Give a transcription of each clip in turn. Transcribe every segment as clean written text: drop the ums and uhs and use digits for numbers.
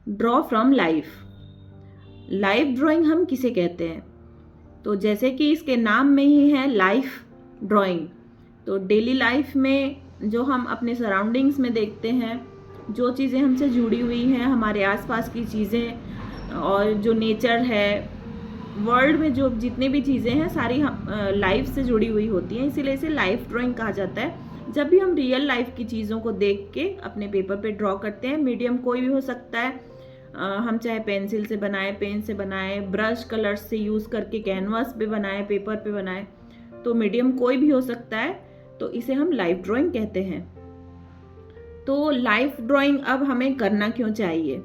Draw from life. Life drawing हम किसे कहते हैं? तो जैसे कि इसके नाम में ही है लाइफ ड्राइंग, तो डेली लाइफ में जो हम अपने सराउंडिंग्स में देखते हैं, जो चीज़ें हमसे जुड़ी हुई हैं, हमारे आसपास की चीज़ें और जो नेचर है, वर्ल्ड में जो जितनी भी चीज़ें हैं सारी हम लाइफ से जुड़ी हुई होती हैं, इसीलिए इसे लाइफ ड्राइंग कहा जाता है। जब भी हम रियल लाइफ की चीज़ों को देख के अपने पेपर पे ड्रॉ करते हैं, मीडियम कोई भी हो सकता है, हम चाहे पेंसिल से बनाए, पेन से बनाए, ब्रश कलर्स से यूज़ करके कैनवास पे बनाए, पेपर पे बनाए, तो मीडियम कोई भी हो सकता है, तो इसे हम लाइफ ड्राइंग कहते हैं। तो लाइफ ड्राइंग अब हमें करना क्यों चाहिए?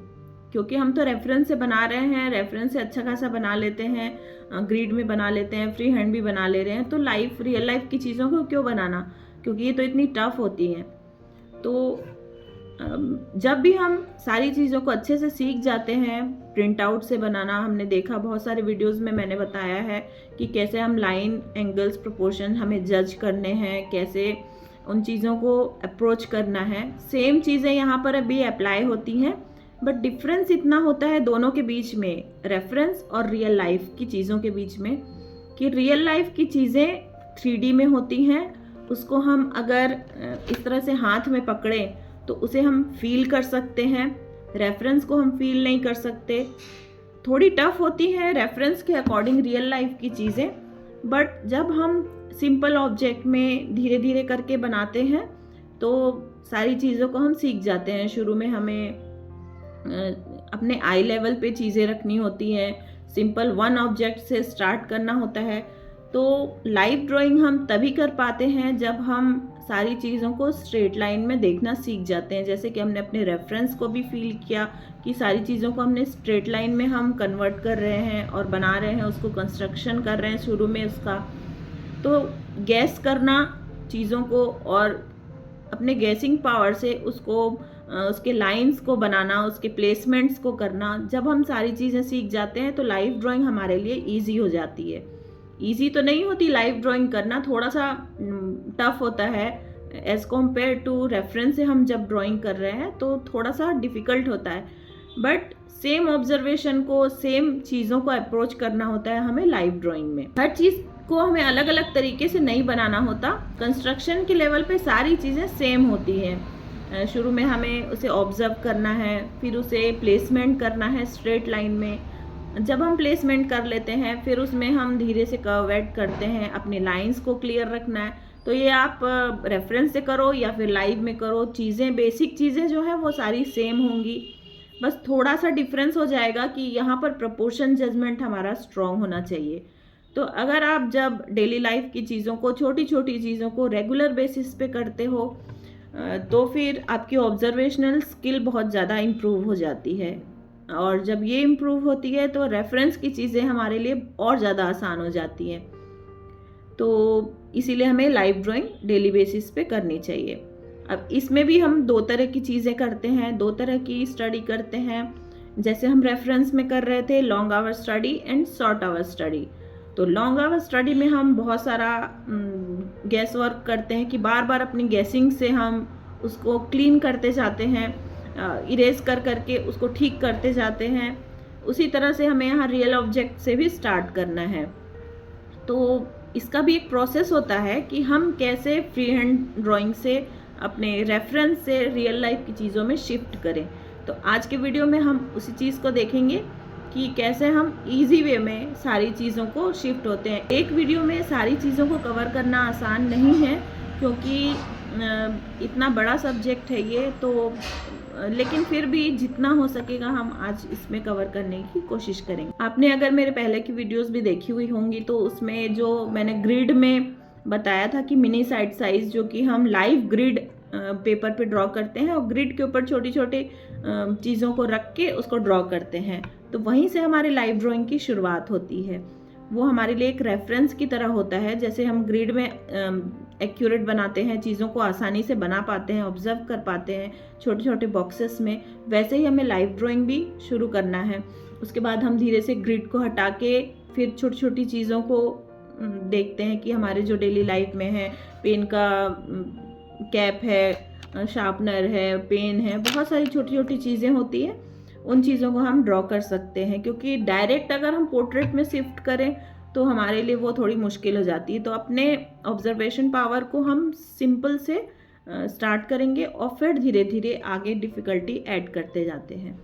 क्योंकि हम तो रेफरेंस से बना रहे हैं, रेफरेंस से अच्छा खासा बना लेते हैं, ग्रिड में बना लेते हैं, फ्री हैंड भी बना ले रहे हैं, तो रियल लाइफ की चीज़ों को क्यों बनाना? क्योंकि ये तो इतनी टफ होती हैं। तो जब भी हम सारी चीज़ों को अच्छे से सीख जाते हैं, प्रिंट आउट से बनाना हमने देखा, बहुत सारे वीडियोस में मैंने बताया है कि कैसे हम लाइन, एंगल्स, प्रोपोर्शन हमें जज करने हैं, कैसे उन चीज़ों को अप्रोच करना है। सेम चीज़ें यहाँ पर अभी अप्लाई होती हैं, बट डिफरेंस इतना होता है दोनों के बीच में, रेफरेंस और रियल लाइफ की चीज़ों के बीच में, कि रियल लाइफ की चीज़ें 3D में होती हैं, उसको हम अगर इस तरह से हाथ में पकड़ें तो उसे हम फील कर सकते हैं, रेफरेंस को हम फील नहीं कर सकते। थोड़ी टफ होती है रेफरेंस के अकॉर्डिंग रियल लाइफ की चीज़ें, बट जब हम सिंपल ऑब्जेक्ट में धीरे धीरे करके बनाते हैं तो सारी चीज़ों को हम सीख जाते हैं। शुरू में हमें अपने आई लेवल पे चीज़ें रखनी होती हैं, सिंपल वन ऑब्जेक्ट से स्टार्ट करना होता है। तो लाइव ड्राइंग हम तभी कर पाते हैं जब हम सारी चीज़ों को स्ट्रेट लाइन में देखना सीख जाते हैं। जैसे कि हमने अपने रेफरेंस को भी फील किया कि सारी चीज़ों को हमने स्ट्रेट लाइन में हम कन्वर्ट कर रहे हैं और बना रहे हैं, उसको कंस्ट्रक्शन कर रहे हैं शुरू में उसका। तो गैस करना चीज़ों को और अपने गैसिंग पावर से उसको उसके लाइंस को बनाना, उसके प्लेसमेंट्स को करना, जब हम सारी चीज़ें सीख जाते हैं तो लाइव ड्राइंग हमारे लिए ईजी हो जाती है। ईजी तो नहीं होती लाइव ड्राइंग करना, थोड़ा सा टफ होता है एज कम्पेयर टू रेफरेंस से। हम जब ड्राइंग कर रहे हैं तो थोड़ा सा डिफ़िकल्ट होता है, बट सेम ऑब्जर्वेशन को, सेम चीज़ों को अप्रोच करना होता है हमें लाइव ड्राइंग में। हर चीज़ को हमें अलग अलग तरीके से नहीं बनाना होता। कंस्ट्रक्शन के लेवल पे सारी चीज़ें सेम होती हैं। शुरू में हमें उसे ऑब्जर्व करना है, फिर उसे प्लेसमेंट करना है स्ट्रेट लाइन में। जब हम प्लेसमेंट कर लेते हैं फिर उसमें हम धीरे से कर्व ऐड करते हैं, अपनी लाइंस को क्लियर रखना है। तो ये आप रेफरेंस से करो या फिर लाइव में करो, चीज़ें, बेसिक चीज़ें जो है वो सारी सेम होंगी, बस थोड़ा सा डिफरेंस हो जाएगा कि यहाँ पर प्रपोर्शन जजमेंट हमारा स्ट्रॉन्ग होना चाहिए। तो अगर आप जब डेली लाइफ की चीज़ों को, छोटी छोटी चीज़ों को रेगुलर बेसिस पे करते हो तो फिर आपकी ऑब्जर्वेशनल स्किल बहुत ज़्यादा इम्प्रूव हो जाती है, और जब ये इम्प्रूव होती है तो रेफरेंस की चीज़ें हमारे लिए और ज़्यादा आसान हो जाती हैं। तो इसीलिए हमें लाइव ड्राइंग डेली बेसिस पे करनी चाहिए। अब इसमें भी हम दो तरह की चीज़ें करते हैं, दो तरह की स्टडी करते हैं। जैसे हम रेफरेंस में कर रहे थे long hour study and short hour study. तो लॉन्ग आवर स्टडी में हम बहुत सारा गैस वर्क करते हैं कि बार बार अपनी गैसिंग से हम उसको क्लीन करते जाते हैं, इरेज कर करके उसको ठीक करते जाते हैं। उसी तरह से हमें यहाँ रियल ऑब्जेक्ट से भी स्टार्ट करना है। तो इसका भी एक प्रोसेस होता है कि हम कैसे फ्री हैंड ड्राइंग से अपने रेफरेंस से रियल लाइफ की चीज़ों में शिफ्ट करें। तो आज के वीडियो में हम उसी चीज़ को देखेंगे कि कैसे हम इजी वे में सारी चीज़ों को शिफ्ट होते हैं। एक वीडियो में सारी चीज़ों को कवर करना आसान नहीं है, क्योंकि इतना बड़ा सब्जेक्ट है ये, तो लेकिन फिर भी जितना हो सकेगा हम आज इसमें कवर करने की कोशिश करेंगे। आपने अगर मेरे पहले की वीडियोस भी देखी हुई होंगी तो उसमें जो मैंने ग्रिड में बताया था कि मिनी साइड साइज, जो कि हम लाइव ग्रिड पेपर पे ड्रॉ करते हैं और ग्रिड के ऊपर छोटी छोटी चीज़ों को रख के उसको ड्रॉ करते हैं, तो वहीं से हमारी लाइव ड्राइंग की शुरुआत होती है। वो हमारे लिए एक रेफरेंस की तरह होता है। जैसे हम ग्रिड में एक्यूरेट बनाते हैं, चीज़ों को आसानी से बना पाते हैं, ऑब्जर्व कर पाते हैं छोटे छोटे बॉक्सेस में, वैसे ही हमें लाइव ड्राइंग भी शुरू करना है। उसके बाद हम धीरे से ग्रिड को हटा के फिर छोटी छोटी चीज़ों को देखते हैं कि हमारे जो डेली लाइफ में है, पेन का कैप है, शार्पनर है, पेन है, बहुत सारी छोटी छोटी चीज़ें होती हैं, उन चीज़ों को हम ड्रॉ कर सकते हैं, क्योंकि डायरेक्ट अगर हम पोर्ट्रेट में शिफ्ट करें तो हमारे लिए वो थोड़ी मुश्किल हो जाती है। तो अपने ऑब्जर्वेशन पावर को हम सिंपल से स्टार्ट करेंगे और फिर धीरे धीरे आगे डिफ़िकल्टी ऐड करते जाते हैं।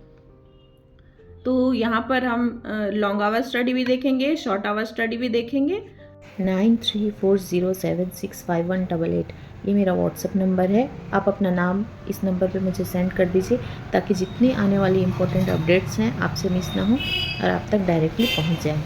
तो यहाँ पर हम लॉन्ग आवर स्टडी भी देखेंगे, शॉर्ट आवर स्टडी भी देखेंगे। 9340765188 ये मेरा व्हाट्सएप नंबर है। आप अपना नाम इस नंबर पे मुझे सेंड कर दीजिए ताकि जितनी आने वाली इम्पोर्टेंट अपडेट्स हैं आपसे मिस ना हो और आप तक डायरेक्टली पहुंच जाएं।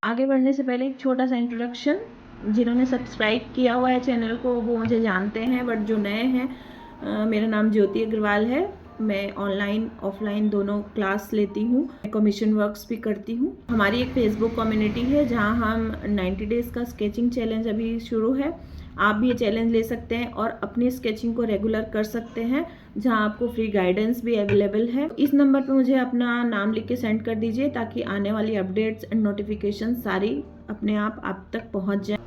आगे बढ़ने से पहले एक छोटा सा इंट्रोडक्शन। जिन्होंने सब्सक्राइब किया हुआ है चैनल को वो मुझे जानते हैं, बट जो नए हैं, मेरा नाम ज्योति अग्रवाल है। मैं ऑनलाइन ऑफलाइन दोनों क्लास लेती हूँ, कमीशन वर्क्स भी करती हूँ। हमारी एक फेसबुक कम्युनिटी है जहाँ हम 90 डेज़ का स्केचिंग चैलेंज अभी शुरू है। आप भी ये चैलेंज ले सकते हैं और अपनी स्केचिंग को रेगुलर कर सकते हैं, जहां आपको फ्री गाइडेंस भी अवेलेबल है। इस नंबर पर मुझे अपना नाम लिख के सेंड कर दीजिए ताकि आने वाली अपडेट्स एंड नोटिफिकेशन सारी अपने आप तक पहुंच जाए।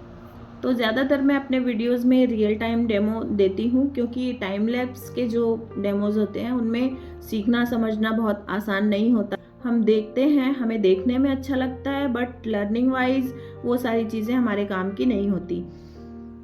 तो ज़्यादातर मैं अपने वीडियोस में रियल टाइम डेमो देती हूँ, क्योंकि टाइम लैप्स के जो डेमोज होते हैं उनमें सीखना समझना बहुत आसान नहीं होता। हम देखते हैं, हमें देखने में अच्छा लगता है, बट लर्निंग वाइज वो सारी चीज़ें हमारे काम की नहीं होती।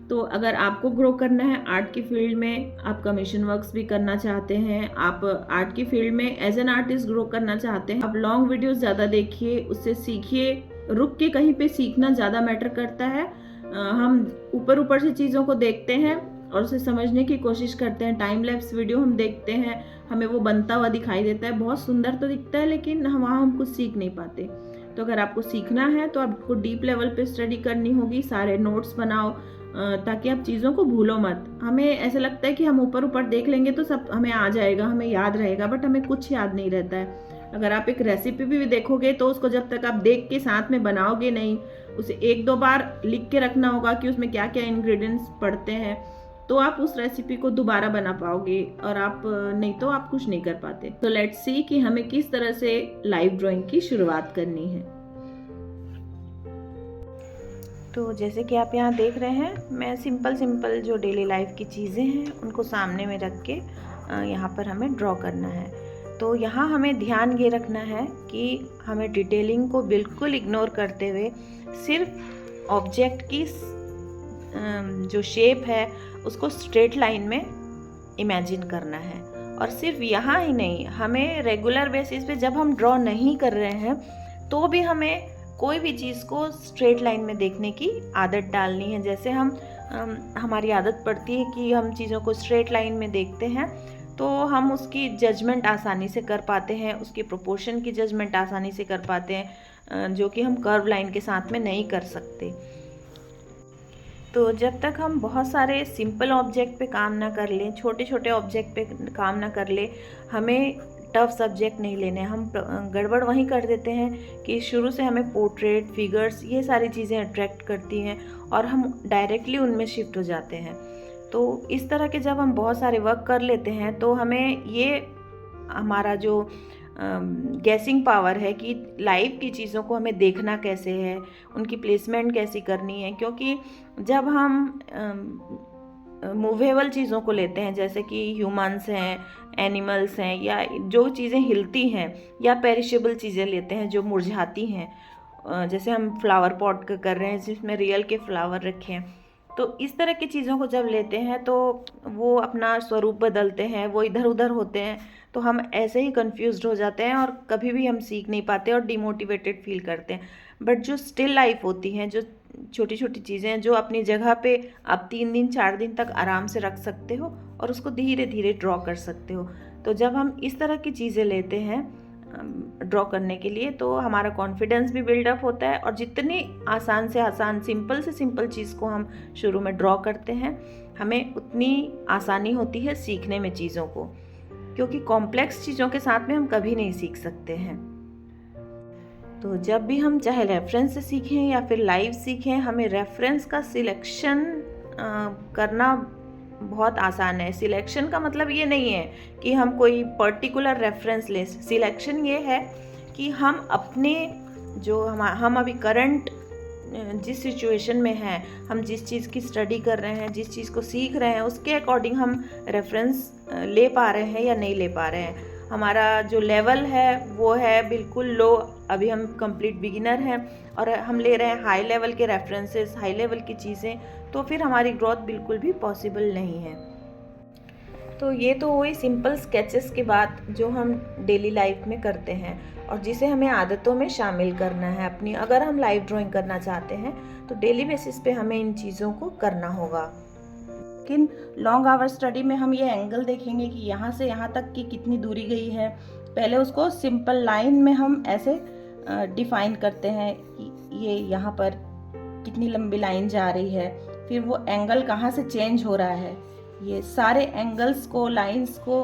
तो अगर आपको ग्रो करना है आर्ट की फील्ड में, आप कमीशन वर्क्स भी करना चाहते हैं, आप आर्ट की फील्ड में एज एन आर्टिस्ट ग्रो करना चाहते हैं, आप लॉन्ग वीडियोस ज़्यादा देखिए, उससे सीखिए। रुक के कहीं पे सीखना ज़्यादा मैटर करता है। हम ऊपर से चीज़ों को देखते हैं और उसे समझने की कोशिश करते हैं। टाइम लैप्स वीडियो हम देखते हैं, हमें वो बनता हुआ दिखाई देता है, बहुत सुंदर तो दिखता है, लेकिन वहाँ हम कुछ सीख नहीं पाते। तो अगर आपको सीखना है तो आपको डीप लेवल पे स्टडी करनी होगी, सारे नोट्स बनाओ ताकि आप चीज़ों को भूलो मत। हमें ऐसा लगता है कि हम ऊपर देख लेंगे तो सब हमें आ जाएगा, हमें याद रहेगा, बट हमें कुछ याद नहीं रहता है। अगर आप एक रेसिपी भी देखोगे तो उसको जब तक आप देख के साथ में बनाओगे नहीं, उसे 1-2 बार लिख के रखना होगा कि उसमें क्या क्या इंग्रेडिएंट्स पड़ते हैं, तो आप उस रेसिपी को दोबारा बना पाओगे, और आप नहीं तो आप कुछ नहीं कर पाते। तो लेट्स सी कि हमें किस तरह से लाइव ड्राइंग की शुरुआत करनी है। तो जैसे कि आप यहाँ देख रहे हैं, मैं सिंपल जो डेली लाइफ की चीज़ें हैं उनको सामने में रख के यहाँ पर हमें ड्रॉ करना है। तो यहाँ हमें ध्यान ये रखना है कि हमें डिटेलिंग को बिल्कुल इग्नोर करते हुए सिर्फ ऑब्जेक्ट की जो शेप है उसको स्ट्रेट लाइन में इमेजिन करना है। और सिर्फ यहाँ ही नहीं, हमें रेगुलर बेसिस पे जब हम ड्रॉ नहीं कर रहे हैं तो भी हमें कोई भी चीज़ को स्ट्रेट लाइन में देखने की आदत डालनी है। जैसे हमारी आदत पड़ती है कि हम चीज़ों को स्ट्रेट लाइन में देखते हैं तो हम उसकी जजमेंट आसानी से कर पाते हैं, उसकी प्रोपोर्शन की जजमेंट आसानी से कर पाते हैं, जो कि हम कर्व लाइन के साथ में नहीं कर सकते। तो जब तक हम बहुत सारे सिंपल ऑब्जेक्ट पे काम ना कर लें, छोटे छोटे ऑब्जेक्ट पे काम ना कर लें, हमें टफ सब्जेक्ट नहीं लेने। हम गड़बड़ वहीं कर देते हैं कि शुरू से हमें पोर्ट्रेट, फिगर्स, ये सारी चीज़ें अट्रैक्ट करती हैं और हम डायरेक्टली उनमें शिफ्ट हो जाते हैं। तो इस तरह के जब हम बहुत सारे वर्क कर लेते हैं तो हमें ये हमारा जो गैसिंग पावर है कि लाइव की चीज़ों को हमें देखना कैसे है, उनकी प्लेसमेंट कैसी करनी है। क्योंकि जब हम मूवेबल चीज़ों को लेते हैं, जैसे कि ह्यूमन्स हैं, एनिमल्स हैं, या जो चीज़ें हिलती हैं, या पेरिशेबल चीज़ें लेते हैं जो मुरझाती हैं, जैसे हम फ्लावर पॉट का कर रहे हैं जिसमें रियल के फ्लावर रखे हैं, तो इस तरह की चीज़ों को जब लेते हैं तो वो अपना स्वरूप बदलते हैं, वो इधर उधर होते हैं, तो हम ऐसे ही कंफ्यूज्ड हो जाते हैं और कभी भी हम सीख नहीं पाते और डिमोटिवेटेड फील करते हैं। बट जो स्टिल लाइफ होती हैं, जो छोटी छोटी चीज़ें हैं, जो अपनी जगह पे आप 3 दिन 4 दिन तक आराम से रख सकते हो और उसको धीरे धीरे ड्रॉ कर सकते हो। तो जब हम इस तरह की चीज़ें लेते हैं ड्रॉ करने के लिए तो हमारा कॉन्फिडेंस भी बिल्डअप होता है, और जितनी आसान से आसान, सिंपल से सिंपल चीज़ को हम शुरू में ड्रॉ करते हैं, हमें उतनी आसानी होती है सीखने में चीज़ों को, क्योंकि कॉम्प्लेक्स चीज़ों के साथ में हम कभी नहीं सीख सकते हैं। तो जब भी हम चाहे रेफरेंस से सीखें या फिर लाइव सीखें, हमें रेफरेंस का सिलेक्शन करना बहुत आसान है। सिलेक्शन का मतलब ये नहीं है कि हम कोई पर्टिकुलर रेफरेंस लें। सिलेक्शन ये है कि हम अपने जो हम अभी करंट जिस सिचुएशन में हैं, हम जिस चीज़ की स्टडी कर रहे हैं, जिस चीज़ को सीख रहे हैं, उसके अकॉर्डिंग हम रेफरेंस ले पा रहे हैं या नहीं ले पा रहे हैं। हमारा जो लेवल है वो है बिल्कुल लो, अभी हम कंप्लीट बिगिनर हैं और हम ले रहे हैं हाई लेवल के रेफरेंसेस, हाई लेवल की चीज़ें, तो फिर हमारी ग्रोथ बिल्कुल भी पॉसिबल नहीं है। तो ये तो हुई सिंपल स्केचेस की बात जो हम डेली लाइफ में करते हैं और जिसे हमें आदतों में शामिल करना है अपनी। अगर हम लाइव ड्राइंग करना चाहते हैं तो डेली बेसिस पे हमें इन चीज़ों को करना होगा। लेकिन लॉन्ग आवर स्टडी में हम ये एंगल देखेंगे कि यहाँ से यहाँ तक की कितनी दूरी गई है। पहले उसको सिंपल लाइन में हम ऐसे डिफाइन करते हैं कि ये यहाँ पर कितनी लंबी लाइन जा रही है, फिर वो एंगल कहाँ से चेंज हो रहा है, ये सारे एंगल्स को, लाइंस को,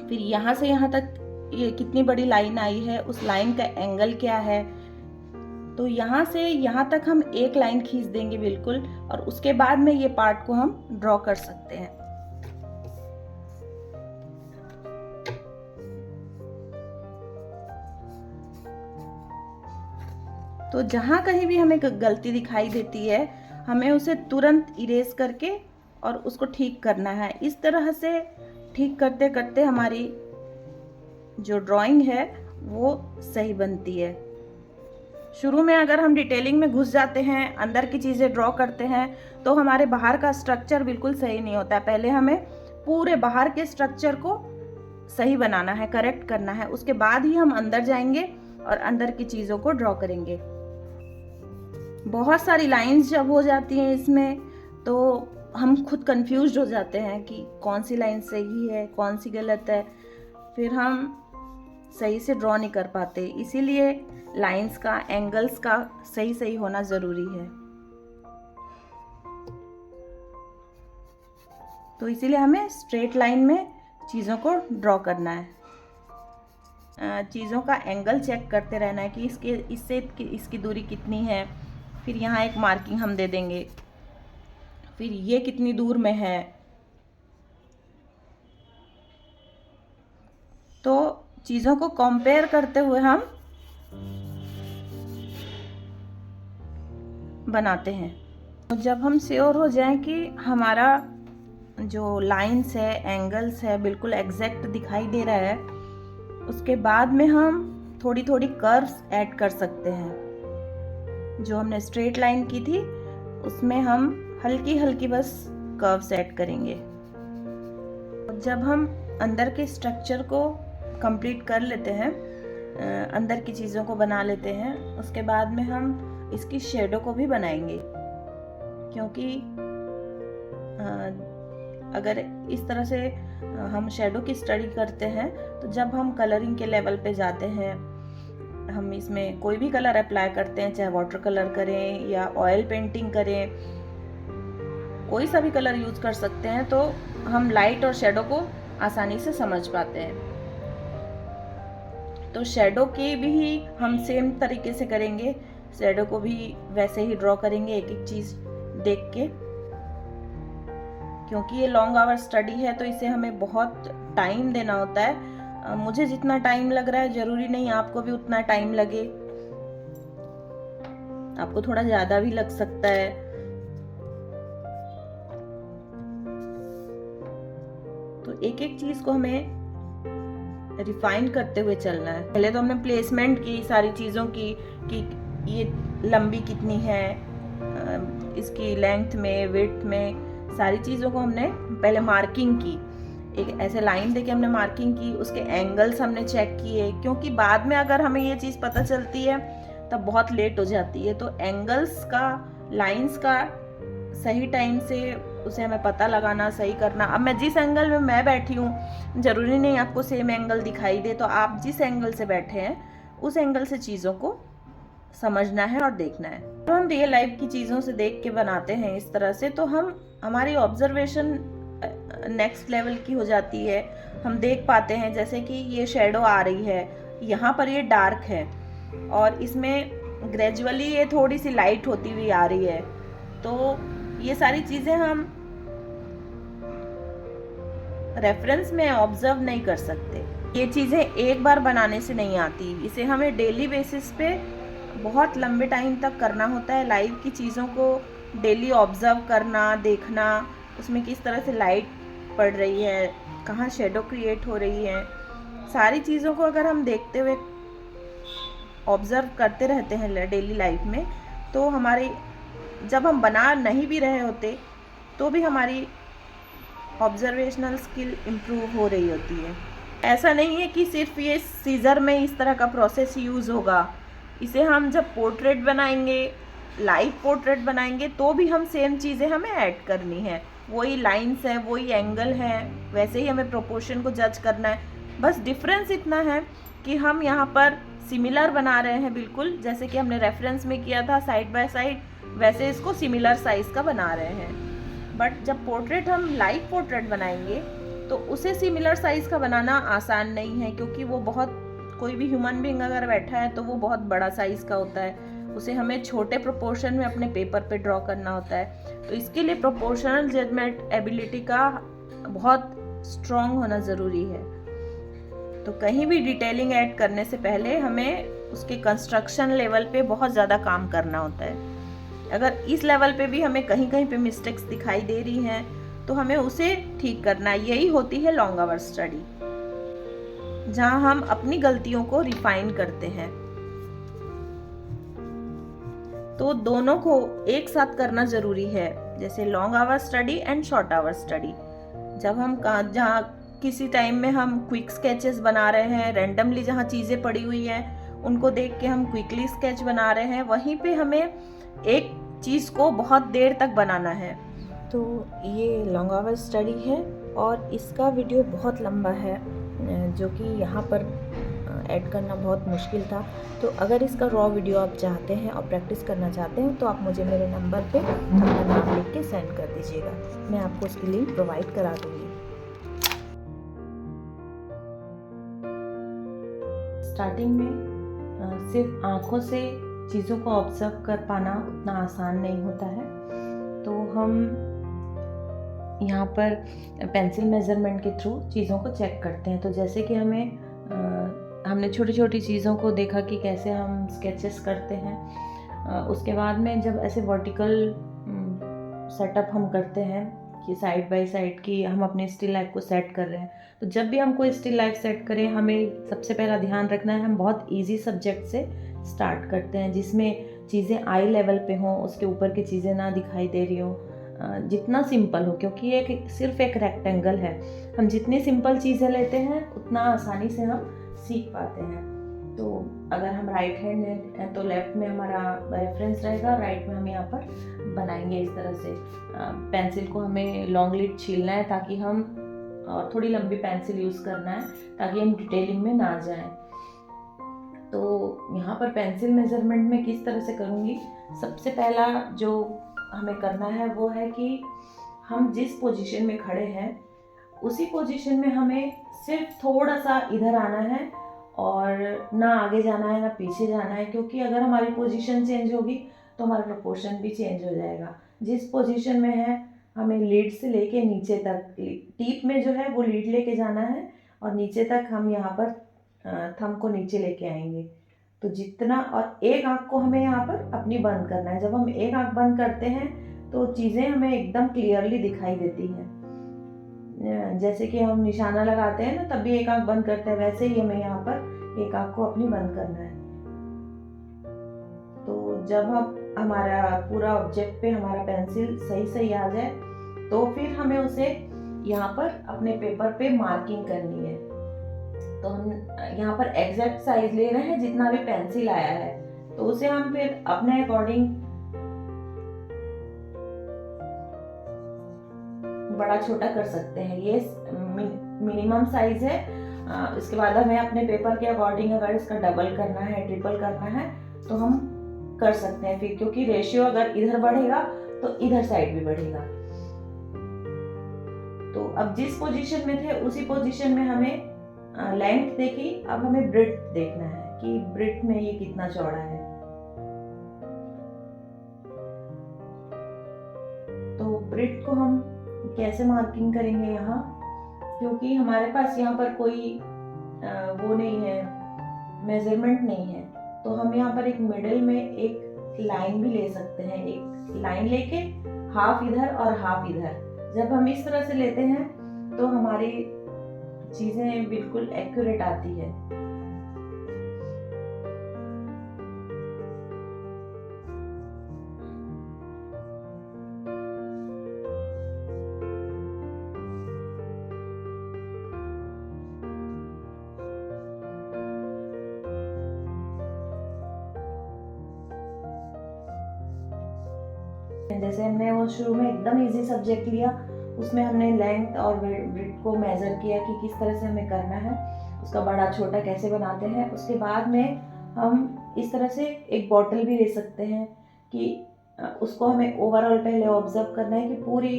फिर यहाँ से यहाँ तक ये कितनी बड़ी लाइन आई है, उस लाइन का एंगल क्या है। तो यहाँ से यहाँ तक हम एक लाइन खींच देंगे बिल्कुल, और उसके बाद में ये पार्ट को हम ड्रॉ कर सकते हैं। तो जहाँ कहीं भी हमें गलती दिखाई देती है, हमें उसे तुरंत इरेज करके और उसको ठीक करना है। इस तरह से ठीक करते करते हमारी जो ड्राइंग है वो सही बनती है। शुरू में अगर हम डिटेलिंग में घुस जाते हैं, अंदर की चीज़ें ड्रॉ करते हैं, तो हमारे बाहर का स्ट्रक्चर बिल्कुल सही नहीं होता है। पहले हमें पूरे बाहर के स्ट्रक्चर को सही बनाना है, करेक्ट करना है, उसके बाद ही हम अंदर जाएंगे और अंदर की चीज़ों को ड्रॉ करेंगे। बहुत सारी लाइंस जब हो जाती हैं इसमें, तो हम खुद कंफ्यूज हो जाते हैं कि कौन सी लाइन सही है, कौन सी गलत है, फिर हम सही से ड्रॉ नहीं कर पाते। इसीलिए लाइंस का, एंगल्स का सही होना ज़रूरी है। तो इसीलिए हमें स्ट्रेट लाइन में चीज़ों को ड्रॉ करना है। चीज़ों का एंगल चेक करते रहना है कि इससे इसकी दूरी कितनी है। फिर यहाँ एक मार्किंग हम दे देंगे, फिर ये कितनी दूर में है। तो चीज़ों को कंपेयर करते हुए हम बनाते हैं। तो जब हम श्योर हो जाएं कि हमारा जो लाइंस है, एंगल्स है, बिल्कुल एग्जैक्ट दिखाई दे रहा है, उसके बाद में हम थोड़ी थोड़ी कर्व्स ऐड कर सकते हैं। जो हमने स्ट्रेट लाइन की थी उसमें हम हल्की हल्की बस कर्व्स ऐड करेंगे। जब हम अंदर के स्ट्रक्चर को कंप्लीट कर लेते हैं, अंदर की चीज़ों को बना लेते हैं, उसके बाद में हम इसकी शेडो को भी बनाएंगे। क्योंकि अगर इस तरह से हम शेडो की स्टडी करते हैं तो जब हम कलरिंग के लेवल पे जाते हैं, हम इसमें कोई भी कलर अप्लाई करते हैं, चाहे वाटर कलर करें या ऑयल पेंटिंग करें, कोई सा भी कलर यूज कर सकते हैं, तो हम लाइट और शेडो को आसानी से समझ पाते हैं। तो शेडो के भी हम सेम तरीके से करेंगे, शेडो को भी वैसे ही ड्रॉ करेंगे एक एक चीज़ देख के। क्योंकि ये लॉन्ग आवर स्टडी है तो इसे हमें बहुत टाइम देना होता है। मुझे जितना टाइम लग रहा है जरूरी नहीं आपको भी उतना टाइम लगे, आपको थोड़ा ज़्यादा भी लग सकता है। तो एक एक चीज़ को हमें रिफाइन करते हुए चलना है। पहले तो हमने प्लेसमेंट की सारी चीज़ों की कि ये लंबी कितनी है, इसकी लेंथ में, विड्थ में, सारी चीज़ों को हमने पहले मार्किंग की। एक ऐसे लाइन देके हमने मार्किंग की, उसके एंगल्स हमने चेक किए, क्योंकि बाद में अगर हमें ये चीज़ पता चलती है तब बहुत लेट हो जाती है। तो एंगल्स का, लाइंस का सही टाइम से उसे हमें पता लगाना, सही करना। अब मैं जिस एंगल में मैं बैठी हूँ ज़रूरी नहीं आपको सेम एंगल दिखाई दे, तो आप जिस एंगल से बैठे हैं उस एंगल से चीज़ों को समझना है और देखना है। तो हम रियल लाइफ की चीज़ों से देख के बनाते हैं इस तरह से, तो हमारी ऑब्जर्वेशन नेक्स्ट लेवल की हो जाती है। हम देख पाते हैं जैसे कि ये शेडो आ रही है, यहाँ पर ये डार्क है और इसमें ग्रेजुअली ये थोड़ी सी लाइट होती हुई आ रही है। तो ये सारी चीज़ें हम रेफरेंस में ऑब्जर्व नहीं कर सकते। ये चीज़ें एक बार बनाने से नहीं आती, इसे हमें डेली बेसिस पे बहुत लंबे टाइम तक करना होता है। लाइव की चीज़ों को डेली ऑब्जर्व करना, देखना, उसमें किस तरह से लाइट पड़ रही है, कहाँ शेडो क्रिएट हो रही है, सारी चीज़ों को अगर हम देखते हुए ऑब्जर्व करते रहते हैं डेली लाइफ में, तो हमारी जब हम बना नहीं भी रहे होते तो भी हमारी ऑब्जर्वेशनल स्किल इम्प्रूव हो रही होती है। ऐसा नहीं है कि सिर्फ ये सीज़र में इस तरह का प्रोसेस यूज़ होगा। इसे हम जब पोर्ट्रेट बनाएंगे, लाइव पोर्ट्रेट बनाएंगे, तो भी हम सेम चीज़ें हमें ऐड करनी है। वही लाइंस है, वही एंगल है, वैसे ही हमें प्रोपोर्शन को जज करना है। बस डिफरेंस इतना है कि हम यहाँ पर सिमिलर बना रहे हैं, बिल्कुल जैसे कि हमने रेफरेंस में किया था साइड बाय साइड, वैसे इसको सिमिलर साइज़ का बना रहे हैं। बट जब पोर्ट्रेट हम लाइव पोर्ट्रेट बनाएंगे तो उसे सिमिलर साइज़ का बनाना आसान नहीं है, क्योंकि वो बहुत, कोई भी ह्यूमन बीइंग अगर बैठा है तो वो बहुत बड़ा साइज़ का होता है, उसे हमें छोटे प्रोपोर्शन में अपने पेपर पे ड्रॉ करना होता है। तो इसके लिए प्रोपोर्शनल जजमेंट एबिलिटी का बहुत स्ट्रॉन्ग होना ज़रूरी है। तो कहीं भी डिटेलिंग ऐड करने से पहले हमें उसके कंस्ट्रक्शन लेवल पे बहुत ज़्यादा काम करना होता है। अगर इस लेवल पे भी हमें कहीं कहीं पे मिस्टेक्स दिखाई दे रही हैं तो हमें उसे ठीक करना है। यही होती है लॉन्ग आवर स्टडी, जहां हम अपनी गलतियों को रिफाइन करते हैं। तो दोनों को एक साथ करना जरूरी है, जैसे long hour study and short hour study. जब हम जहाँ किसी टाइम में हम क्विक स्केचेस बना रहे हैं, रैंडमली जहाँ चीज़ें पड़ी हुई हैं उनको देख के हम क्विकली स्केच बना रहे हैं, वहीं पे हमें एक चीज़ को बहुत देर तक बनाना है। तो ये लॉन्ग आवर स्टडी है और इसका वीडियो बहुत लंबा है, जो कि यहाँ पर ऐड करना बहुत मुश्किल था। तो अगर इसका रॉ वीडियो आप चाहते हैं और प्रैक्टिस करना चाहते हैं तो आप मुझे मेरे नंबर पे अपना नाम लिख के सेंड कर दीजिएगा, मैं आपको उसकी लिंक प्रोवाइड करा दूँगी। स्टार्टिंग में सिर्फ आँखों से चीज़ों को ऑब्जर्व कर पाना उतना आसान नहीं होता है। तो हम यहाँ पर पेंसिल मेज़रमेंट के थ्रू चीज़ों को चेक करते हैं। तो जैसे कि हमने छोटी छोटी चीज़ों को देखा कि कैसे हम स्केचेस करते हैं। उसके बाद में जब ऐसे वर्टिकल सेटअप हम करते हैं कि साइड बाय साइड की हम अपने स्टिल लाइफ को सेट कर रहे हैं, तो जब भी हम कोई स्टिल लाइफ सेट करें हमें सबसे पहला ध्यान रखना है हम बहुत ईजी सब्जेक्ट से स्टार्ट करते हैं, जिसमें चीज़ें आई लेवल पे हों, उसके ऊपर की चीज़ें ना दिखाई दे रही हो, जितना सिंपल हो, क्योंकि ये सिर्फ एक रेक्टेंगल है। हम जितनी सिंपल चीज़ें लेते हैं उतना आसानी से हम सीख पाते हैं। तो अगर हम राइट हैंड हैं तो लेफ्ट में हमारा रेफरेंस रहेगा, राइट में हम यहाँ पर बनाएंगे इस तरह से। पेंसिल को हमें लॉन्ग लीड छीलना है ताकि हम, और थोड़ी लंबी पेंसिल यूज़ करना है ताकि हम डिटेलिंग में ना जाएं। तो यहाँ पर पेंसिल मेज़रमेंट में किस तरह से करूँगी, सबसे पहला जो हमें करना है वो है कि हम जिस पोजीशन में खड़े हैं उसी पोजीशन में हमें सिर्फ थोड़ा सा इधर आना है और ना आगे जाना है ना पीछे जाना है, क्योंकि अगर हमारी पोजीशन चेंज होगी तो हमारा प्रोपोर्शन भी चेंज हो जाएगा। जिस पोजीशन में है हमें लीड से लेके नीचे तक, टीप में जो है वो लीड लेके जाना है और नीचे तक हम यहाँ पर थंब को नीचे लेके आएंगे। तो जितना, और एक आँख को हमें यहाँ पर अपनी बंद करना है। जब हम एक आँख बंद करते हैं तो चीज़ें हमें एकदम क्लियरली दिखाई देती हैं। जैसे कि हम निशाना लगाते हैं ना तब भी एक आँख बंद करते हैं, वैसे ही हमें यहाँ पर एक आँख को अपनी बंद करना है। तो जब हमारा पूरा ऑब्जेक्ट पे हमारा पेंसिल सही आ जाए तो फिर हमें उसे यहाँ पर अपने पेपर पे मार्किंग करनी है। तो हम यहाँ पर एग्जैक्ट साइज ले रहे हैं जितना भी पेंसिल आया है, तो उसे हम फिर अपने अकॉर्डिंग बड़ा छोटा कर सकते हैं। ये मिनिमम साइज है। इसके बाद हमें अपने पेपर के अकॉर्डिंग अगर इसका डबल करना है, ट्रिपल करना है तो हम कर सकते हैं फिर, क्योंकि रेशियो अगर इधर बढ़ेगा तो इधर साइड भी बढ़ेगा। तो अब जिस पोजीशन में थे उसी पोजीशन में हमें लेंथ देखी, अब हमें ब्रेड्थ देखना है कि ब्रेड्थ में ये कितना चौड़ा है। तो ब्रेड्थ को हम कैसे मार्किंग करेंगे, यहाँ क्योंकि हमारे पास यहाँ पर कोई वो नहीं है, मेजरमेंट नहीं है, तो हम यहाँ पर एक मिडिल में एक लाइन भी ले सकते हैं। एक लाइन लेके हाफ इधर और हाफ इधर, जब हम इस तरह से लेते हैं तो हमारी चीजें बिल्कुल एक्यूरेट आती है। जैसे हमने वो शुरू में एकदम इजी सब्जेक्ट लिया, उसमें हमने लेंथ और ब्रेड्थ को मेज़र किया कि किस तरह से हमें करना है, उसका बड़ा छोटा कैसे बनाते हैं। उसके बाद में हम इस तरह से एक बॉटल भी ले सकते हैं कि उसको हमें ओवरऑल पहले ऑब्जर्व करना है कि पूरी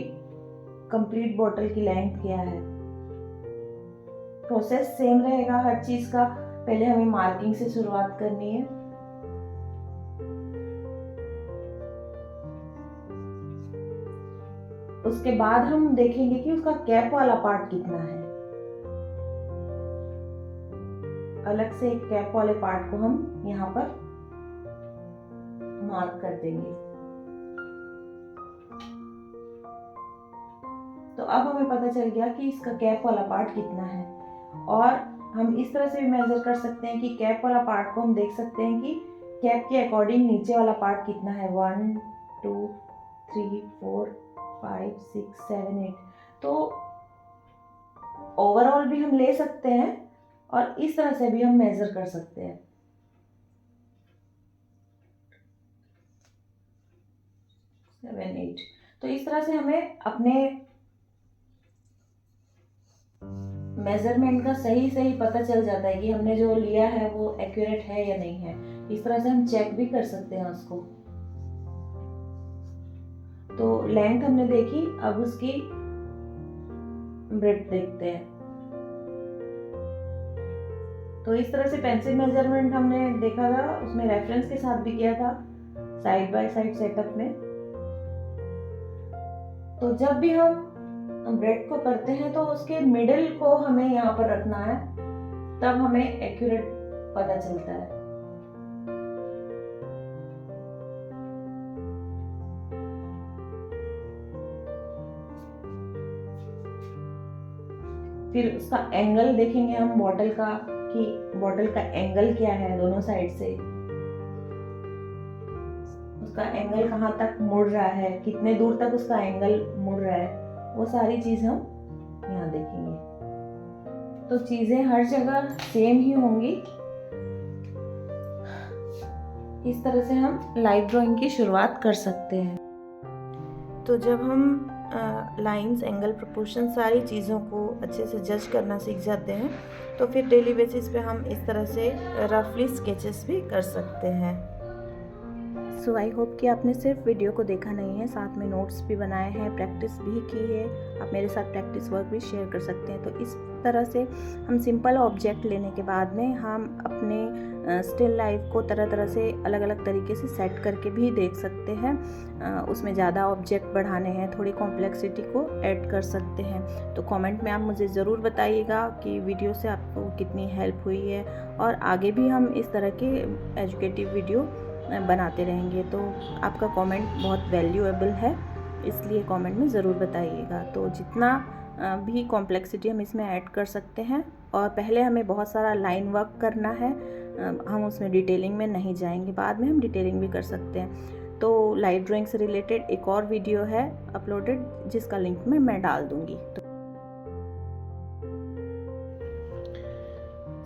कंप्लीट बॉटल की लेंथ क्या है। प्रोसेस सेम रहेगा हर चीज़ का। पहले हमें मार्किंग से शुरुआत करनी है। उसके बाद हम देखेंगे कि उसका कैप वाला पार्ट कितना है। अलग से एक कैप वाले पार्ट को हम यहाँ पर मार्क कर देंगे। तो अब हमें पता चल गया कि इसका कैप वाला पार्ट कितना है। और हम इस तरह से भी मेजर कर सकते हैं कि कैप वाला पार्ट को हम देख सकते हैं कि कैप के अकॉर्डिंग नीचे वाला पार्ट कितना है। 1 2 3 4 5 6 7 8। तो ओवरऑल भी हम ले सकते हैं और इस तरह से भी हम मेजर कर सकते हैं। सेवन 8। तो इस तरह से हमें अपने मेजरमेंट का सही पता चल जाता है कि हमने जो लिया है वो एक्यूरेट है या नहीं है। इस तरह से हम चेक भी कर सकते हैं उसको। तो लेंथ हमने देखी, अब उसकी ब्रेड्थ देखते हैं। तो इस तरह से पेंसिल मेजरमेंट हमने देखा था, उसमें रेफरेंस के साथ भी किया था साइड बाय साइड सेटअप में। तो जब भी हम ब्रेड को करते हैं तो उसके मिडिल को हमें यहाँ पर रखना है, तब हमें एक्यूरेट पता चलता है। फिर उसका एंगल देखेंगे हम बॉटल का, कि बॉटल का एंगल क्या है दोनों साइड से, उसका एंगल कहाँ तक मुड़ रहा है, कितने दूर तक उसका एंगल मुड़ रहा है, वो सारी चीज हम यहाँ देखेंगे। तो चीजें हर जगह सेम ही होंगी। इस तरह से हम लाइव ड्राइंग की शुरुआत कर सकते हैं। तो जब हम लाइंस, एंगल, प्रोपोर्शन सारी चीज़ों को अच्छे से जज करना सीख जाते हैं तो फिर डेली बेसिस पे हम इस तरह से रफली स्केचेस भी कर सकते हैं। सो आई होप कि आपने सिर्फ वीडियो को देखा नहीं है, साथ में नोट्स भी बनाए हैं, प्रैक्टिस भी की है। आप मेरे साथ प्रैक्टिस वर्क भी शेयर कर सकते हैं। तो इस तरह से हम सिंपल ऑब्जेक्ट लेने के बाद में हम अपने स्टिल लाइफ को तरह तरह से अलग अलग तरीके से सेट करके भी देख सकते हैं। उसमें ज़्यादा ऑब्जेक्ट बढ़ाने हैं, थोड़ी कॉम्प्लेक्सिटी को ऐड कर सकते हैं। तो कमेंट में आप मुझे ज़रूर बताइएगा कि वीडियो से आपको कितनी हेल्प हुई है, और आगे भी हम इस तरह के एजुकेटिव वीडियो बनाते रहेंगे। तो आपका कमेंट बहुत वैल्यूएबल है, इसलिए कमेंट में ज़रूर बताइएगा। तो जितना भी कॉम्प्लेक्सिटी हम इसमें ऐड कर सकते हैं, और पहले हमें बहुत सारा लाइन वर्क करना है, हम उसमें डिटेलिंग में नहीं जाएंगे, बाद में हम डिटेलिंग भी कर सकते हैं। तो लाइव ड्राइंग से रिलेटेड एक और वीडियो है अपलोडेड, जिसका लिंक मैं डाल दूँगी।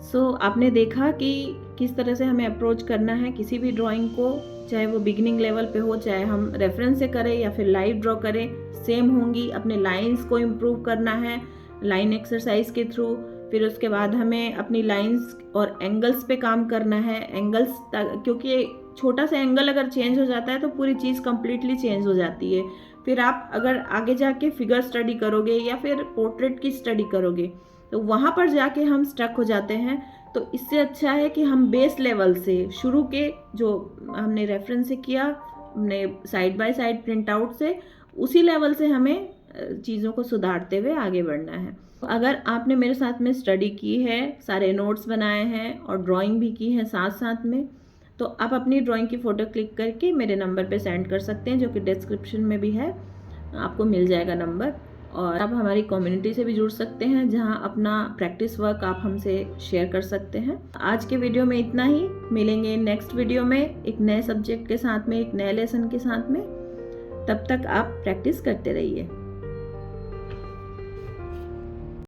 सो आपने देखा कि किस तरह से हमें अप्रोच करना है किसी भी ड्राइंग को, चाहे वो बिगिनिंग लेवल पे हो, चाहे हम रेफरेंस से करें या फिर लाइव ड्रॉ करें, सेम होंगी। अपने लाइंस को इम्प्रूव करना है लाइन एक्सरसाइज के थ्रू। फिर उसके बाद हमें अपनी लाइंस और एंगल्स पे काम करना है। एंगल्स, क्योंकि छोटा सा एंगल अगर चेंज हो जाता है तो पूरी चीज़ कम्प्लीटली चेंज हो जाती है। फिर आप अगर आगे जाके फिगर स्टडी करोगे या फिर पोर्ट्रेट की स्टडी करोगे तो वहाँ पर जाके हम स्टक हो जाते हैं। तो इससे अच्छा है कि हम बेस लेवल से शुरू के, जो हमने रेफरेंस से किया, हमने side by side print out से, उसी लेवल से हमें चीज़ों को सुधारते हुए आगे बढ़ना है। अगर आपने मेरे साथ में स्टडी की है, सारे नोट्स बनाए हैं और ड्राइंग भी की है साथ साथ में, तो आप अपनी ड्राइंग की फ़ोटो क्लिक करके मेरे नंबर पे सेंड कर सकते हैं, जो कि डिस्क्रिप्शन में भी है, आपको मिल जाएगा नंबर। और आप हमारी कम्युनिटी से भी जुड़ सकते हैं, जहां अपना प्रैक्टिस वर्क आप हमसे शेयर कर सकते हैं। आज के वीडियो में इतना ही। मिलेंगे नेक्स्ट वीडियो में एक नए सब्जेक्ट के साथ में, एक नए लेसन के साथ में। तब तक आप प्रैक्टिस करते रहिए।